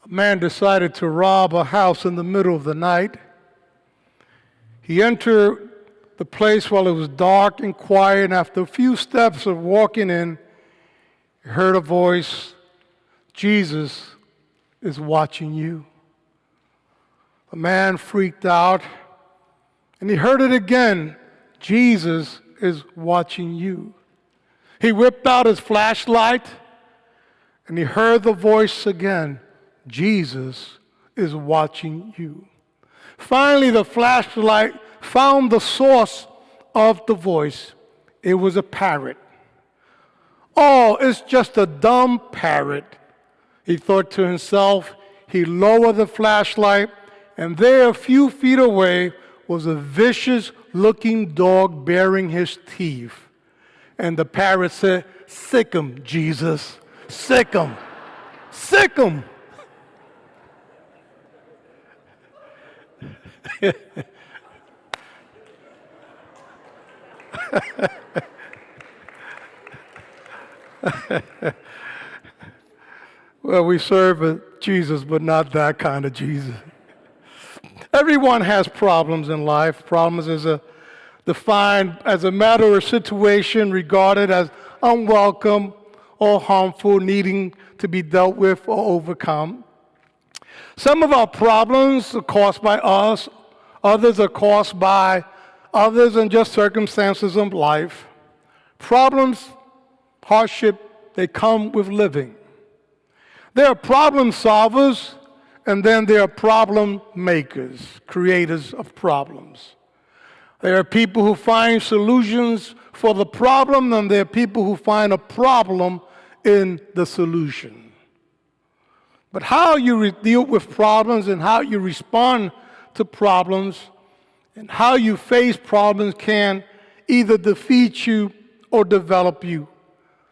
A man decided to rob a house in the middle of the night. He entered the place while it was dark and quiet, and after a few steps of walking in, he heard a voice, "Jesus is watching you." The man freaked out, and he heard it again, "Jesus is watching you." He whipped out his flashlight, and he heard the voice again, "Jesus is watching you." Finally, the flashlight found the source of the voice. It was a parrot. "Oh, it's just a dumb parrot," he thought to himself. He lowered the flashlight, and there, a few feet away, was a vicious-looking dog baring his teeth. And the parrot said, "Sick 'em, Jesus. Sick 'em. Sick 'em." Well, we serve a Jesus, but not that kind of Jesus. Everyone has problems in life. Problems is defined as a matter or situation regarded as unwelcome or harmful, needing to be dealt with or overcome. Some of our problems are caused by us. Others are caused by others and just circumstances of life. Problems, hardship, they come with living. There are problem solvers, and then there are problem makers, creators of problems. There are people who find solutions for the problem, and there are people who find a problem in the solution. But how you deal with problems and how you respond to problems and how you face problems can either defeat you or develop you,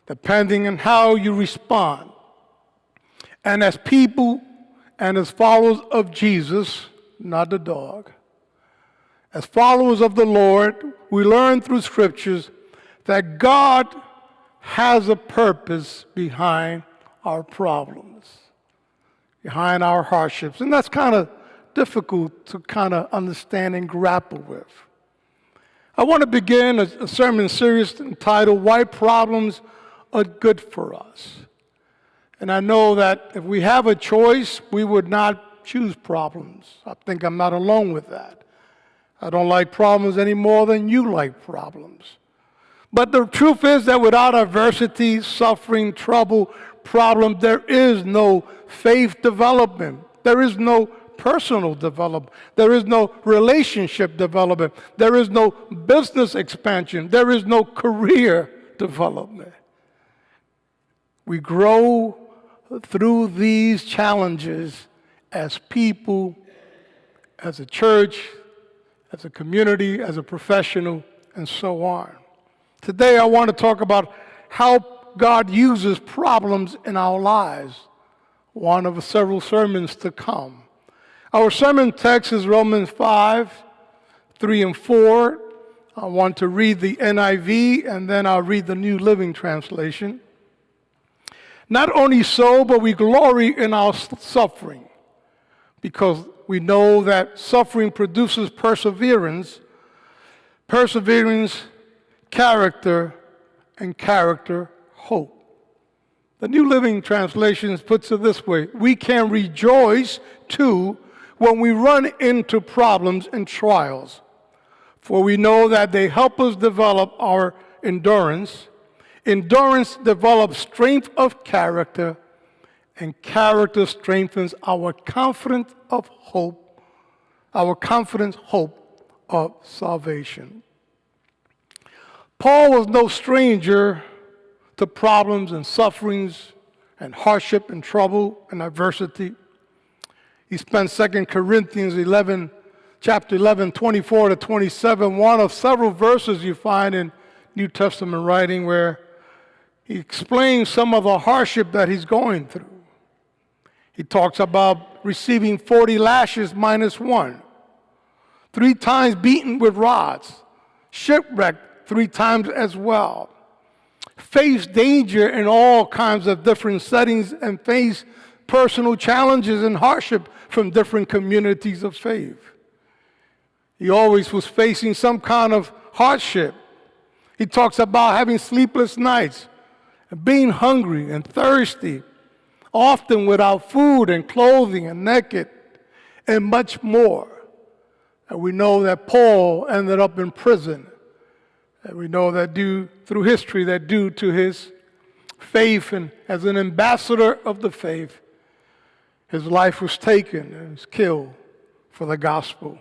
depending on how you respond. And as people and as followers of Jesus, not the dog, as followers of the Lord, we learn through scriptures that God has a purpose behind our problems, behind our hardships. And that's kind of difficult to kind of understand and grapple with. I want to begin a sermon series entitled, "Why Problems Are Good for Us." And I know that if we have a choice, we would not choose problems. I think I'm not alone with that. I don't like problems any more than you like problems. But the truth is that without adversity, suffering, trouble, problem, there is no faith development. There is no personal development. There is no relationship development. There is no business expansion. There is no career development. We grow through these challenges as people, as a church, as a community, as a professional, and so on. Today I want to talk about how God uses problems in our lives, one of several sermons to come. Our sermon text is Romans 5, 3 and 4. I want to read the NIV, and then I'll read the New Living Translation. "Not only so, but we glory in our suffering, because we know that suffering produces perseverance, perseverance, character, and character, hope." The New Living Translation puts it this way: "We can rejoice, too, when we run into problems and trials, for we know that they help us develop our endurance. Endurance develops strength of character, and character strengthens our confident hope of salvation." Paul was no stranger to problems and sufferings and hardship and trouble and adversity. He spent 2 Corinthians 11, chapter 11, 24 to 27, one of several verses you find in New Testament writing where he explains some of the hardship that he's going through. He talks about receiving 40 lashes minus one, 3 times beaten with rods, shipwrecked 3 times as well, face danger in all kinds of different settings, and face personal challenges and hardship from different communities of faith. He always was facing some kind of hardship. He talks about having sleepless nights, and being hungry and thirsty, often without food and clothing and naked, and much more. And we know that Paul ended up in prison. And we know that through history, that due to his faith and as an ambassador of the faith, his life was taken and was killed for the gospel.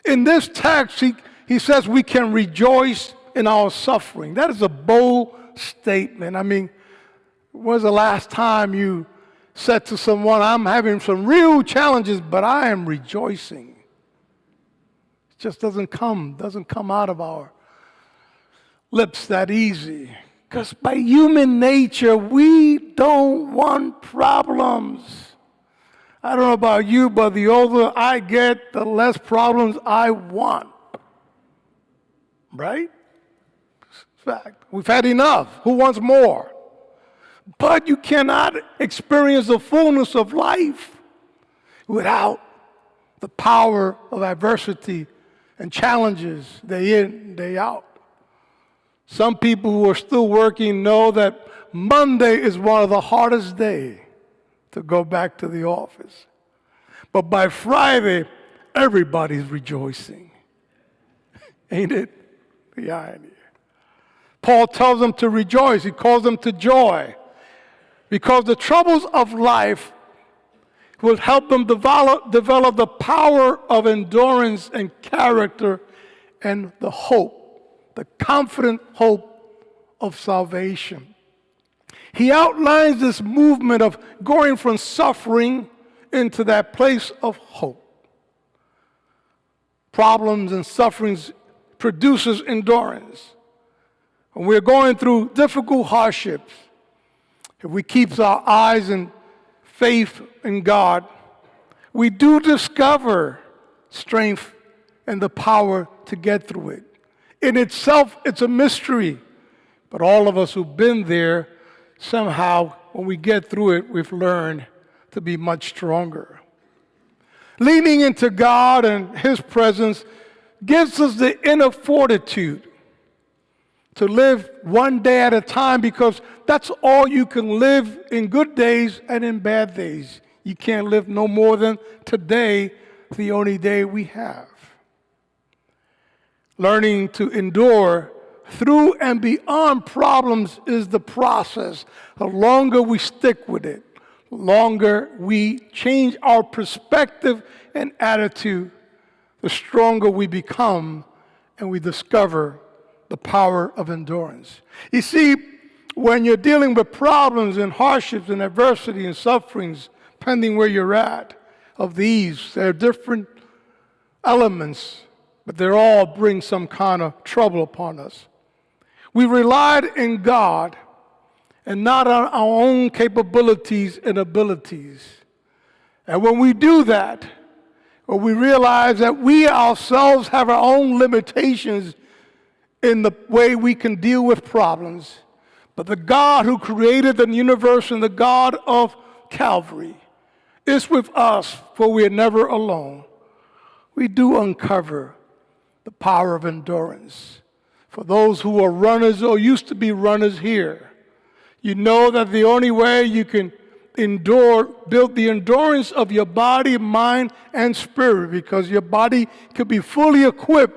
In this text, he says we can rejoice in our suffering. That is a bold statement. I mean, when was the last time you said to someone, I'm having some real challenges, but I am rejoicing? It just doesn't come out of our lips that easy. Because by human nature, we don't want problems. I don't know about you, but the older I get, the less problems I want. Right? Fact. We've had enough. Who wants more? But you cannot experience the fullness of life without the power of adversity and challenges day in, day out. Some people who are still working know that Monday is one of the hardest days to go back to the office. But by Friday, everybody's rejoicing. Ain't it? The irony. Paul tells them to rejoice. He calls them to joy. Because the troubles of life will help them develop the power of endurance and character and the hope, the confident hope of salvation. He outlines this movement of going from suffering into that place of hope. Problems and sufferings produces endurance. When we're going through difficult hardships, if we keep our eyes and faith in God, we do discover strength and the power to get through it. In itself, it's a mystery, but all of us who've been there, somehow, when we get through it, we've learned to be much stronger. Leaning into God and His presence gives us the inner fortitude to live one day at a time, because that's all you can live in good days and in bad days. You can't live no more than today, the only day we have. Learning to endure through and beyond problems is the process. The longer we stick with it, the longer we change our perspective and attitude, the stronger we become, and we discover the power of endurance. You see, when you're dealing with problems and hardships and adversity and sufferings, depending where you're at, of these, there are different elements, but they all bring some kind of trouble upon us. We relied in God and not on our own capabilities and abilities. And when we do that, or we realize that we ourselves have our own limitations in the way we can deal with problems, but the God who created the universe and the God of Calvary is with us, for we are never alone. We do uncover the power of endurance. For those who are runners or used to be runners here, you know that the only way you can build the endurance of your body, mind, and spirit, because your body could be fully equipped,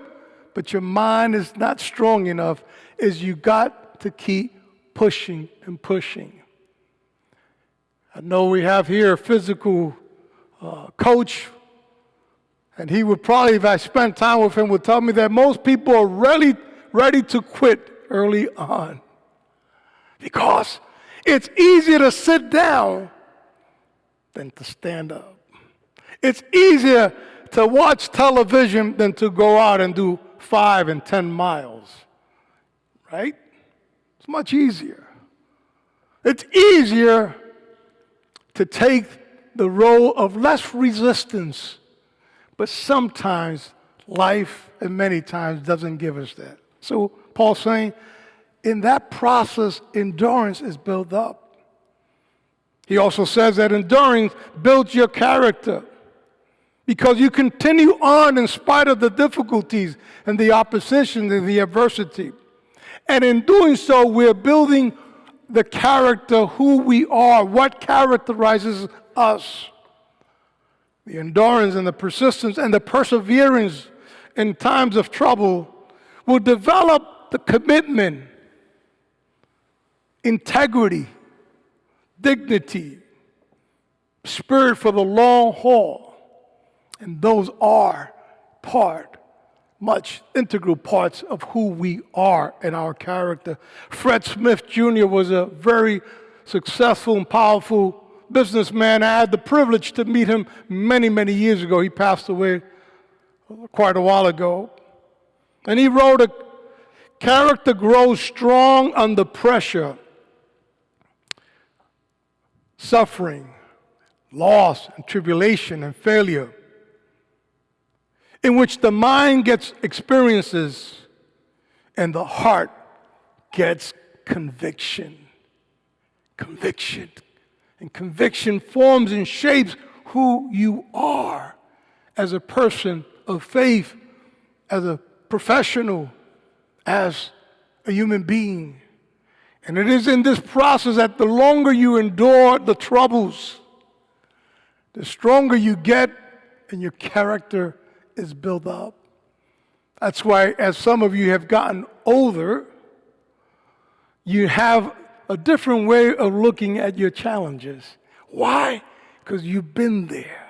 but your mind is not strong enough, is you got to keep pushing and pushing. I know we have here a physical coach, and he would probably, if I spent time with him, would tell me that most people are really ready to quit early on, because it's easier to sit down than to stand up. It's easier to watch television than to go out and do 5 and 10 miles, right? It's much easier. It's easier to take the role of less resistance, but sometimes life, and many times, doesn't give us that. So Paul's saying, in that process, endurance is built up. He also says that endurance builds your character because you continue on in spite of the difficulties and the opposition and the adversity. And in doing so, we're building the character, who we are, what characterizes us. The endurance and the persistence and the perseverance in times of trouble will develop the commitment, integrity, dignity, spirit for the long haul. And those are integral parts of who we are and our character. Fred Smith Jr. was a very successful and powerful businessman. I had the privilege to meet him many, many years ago. He passed away quite a while ago. And he wrote, "A character grows strong under pressure, suffering, loss, and tribulation, and failure, in which the mind gets experiences and the heart gets conviction." Conviction. And conviction forms and shapes who you are as a person of faith, as a professional, as a human being. And it is in this process that the longer you endure the troubles, the stronger you get and your character is built up. That's why, as some of you have gotten older, you have a different way of looking at your challenges. Why? Because you've been there.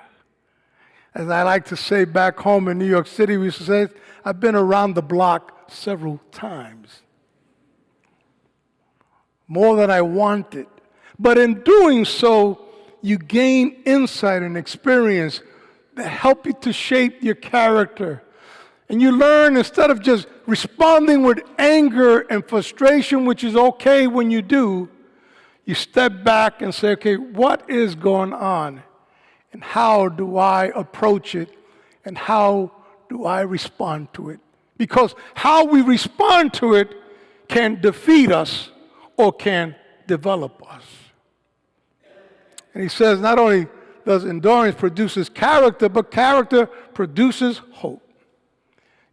As I like to say back home in New York City, we used to say, I've been around the block several times. More than I wanted. But in doing so, you gain insight and experience that help you to shape your character. And you learn, instead of just responding with anger and frustration, which is okay when you do, you step back and say, okay, what is going on? And how do I approach it? And how do I respond to it? Because how we respond to it can defeat us or can develop us. And he says not only does endurance produces character, but character produces hope.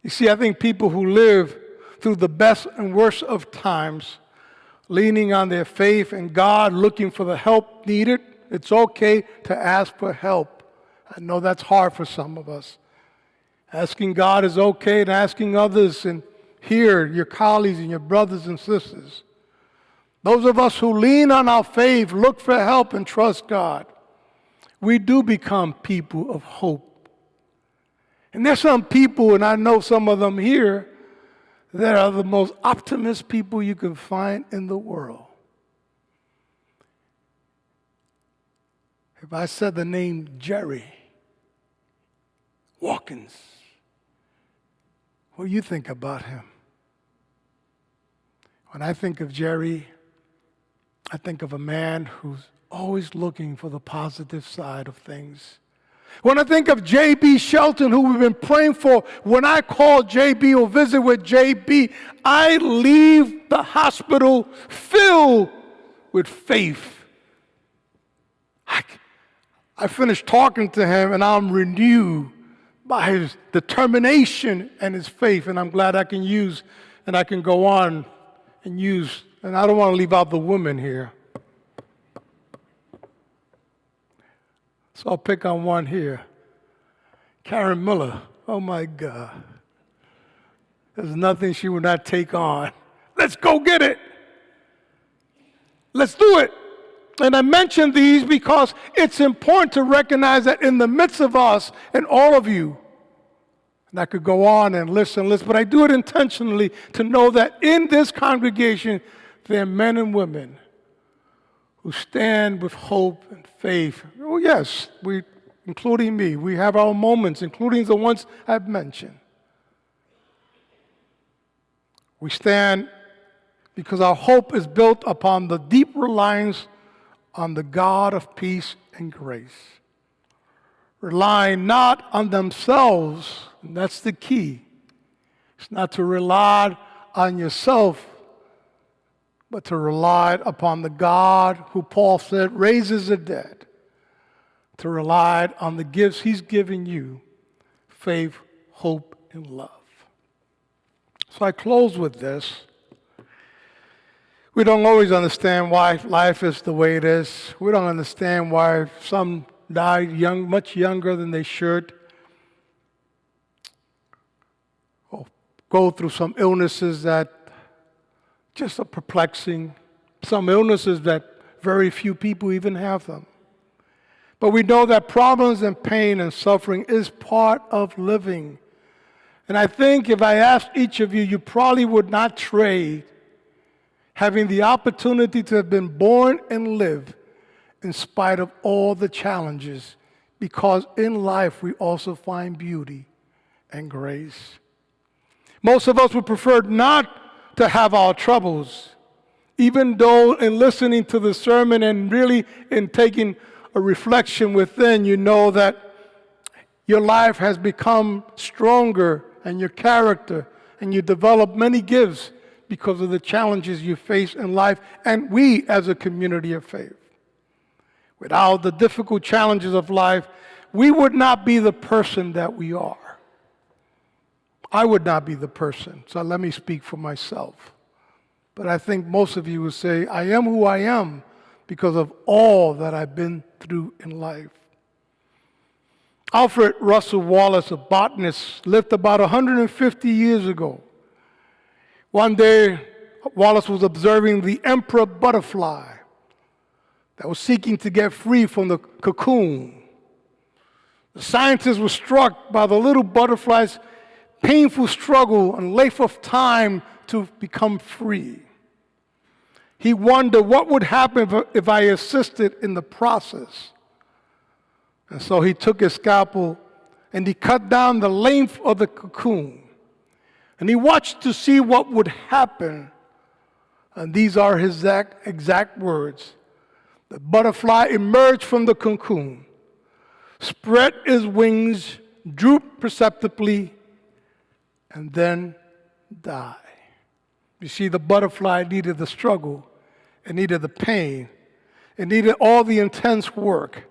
You see, I think people who live through the best and worst of times, leaning on their faith in God, looking for the help needed, it's okay to ask for help. I know that's hard for some of us. Asking God is okay, and asking others, and here, your colleagues and your brothers and sisters. Those of us who lean on our faith, look for help, and trust God, we do become people of hope. And there's some people, and I know some of them here, that are the most optimist people you can find in the world. If I said the name Jerry Watkins, what do you think about him? When I think of Jerry, I think of a man who's always looking for the positive side of things. When I think of J.B. Shelton, who we've been praying for, when I call J.B. or visit with J.B., I leave the hospital filled with faith. I finish talking to him, and I'm renewed by his determination and his faith, and I'm glad I can use, and I can go on and use, and I don't want to leave out the women here. So I'll pick on one here. Karen Miller. Oh, my God. There's nothing she would not take on. Let's go get it. Let's do it. And I mention these because it's important to recognize that in the midst of us and all of you, and I could go on and listen, but I do it intentionally to know that in this congregation, there are men and women who stand with hope and faith. Oh, yes, including me. We have our moments, including the ones I've mentioned. We stand because our hope is built upon the deep reliance on the God of peace and grace. Relying not on themselves, and that's the key. It's not to rely on yourself, but to rely upon the God who Paul said raises the dead, to rely on the gifts he's given you, faith, hope, and love. So I close with this. We don't always understand why life is the way it is. We don't understand why some die young, much younger than they should, or go through some illnesses that just are perplexing, some illnesses that very few people even have them. But we know that problems and pain and suffering is part of living. And I think if I asked each of you, you probably would not trade having the opportunity to have been born and live in spite of all the challenges, because in life we also find beauty and grace. Most of us would prefer not to have our troubles, even though in listening to the sermon and really in taking a reflection within, you know that your life has become stronger and your character, and you develop many gifts because of the challenges you face in life, and we as a community of faith. Without the difficult challenges of life, we would not be the person that we are. I would not be the person, so let me speak for myself. But I think most of you would say, I am who I am because of all that I've been through in life. Alfred Russel Wallace, a botanist, lived about 150 years ago. One day, Wallace was observing the emperor butterfly that was seeking to get free from the cocoon. The scientists were struck by the little butterfly's painful struggle and length of time to become free. He wondered what would happen if I assisted in the process. And so he took his scalpel and he cut down the length of the cocoon. And he watched to see what would happen. And these are his exact words. The butterfly emerged from the cocoon, spread his wings, drooped perceptibly, and then died. You see, the butterfly needed the struggle. It needed the pain. It needed all the intense work.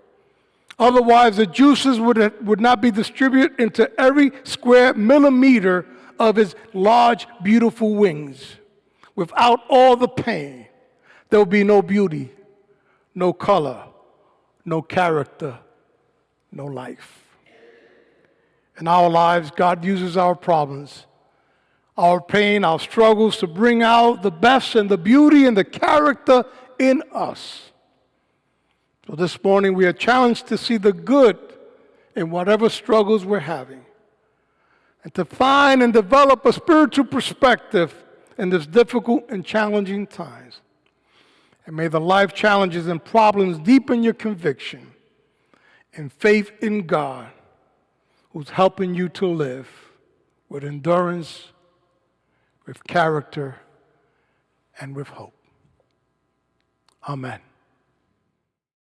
Otherwise, the juices would not be distributed into every square millimeter of his large, beautiful wings. Without all the pain, there will be no beauty, no color, no character, no life. In our lives, God uses our problems, our pain, our struggles to bring out the best and the beauty and the character in us. So this morning we are challenged to see the good in whatever struggles we're having, and to find and develop a spiritual perspective in this difficult and challenging times. And may the life challenges and problems deepen your conviction and faith in God, who's helping you to live with endurance, with character, and with hope. Amen.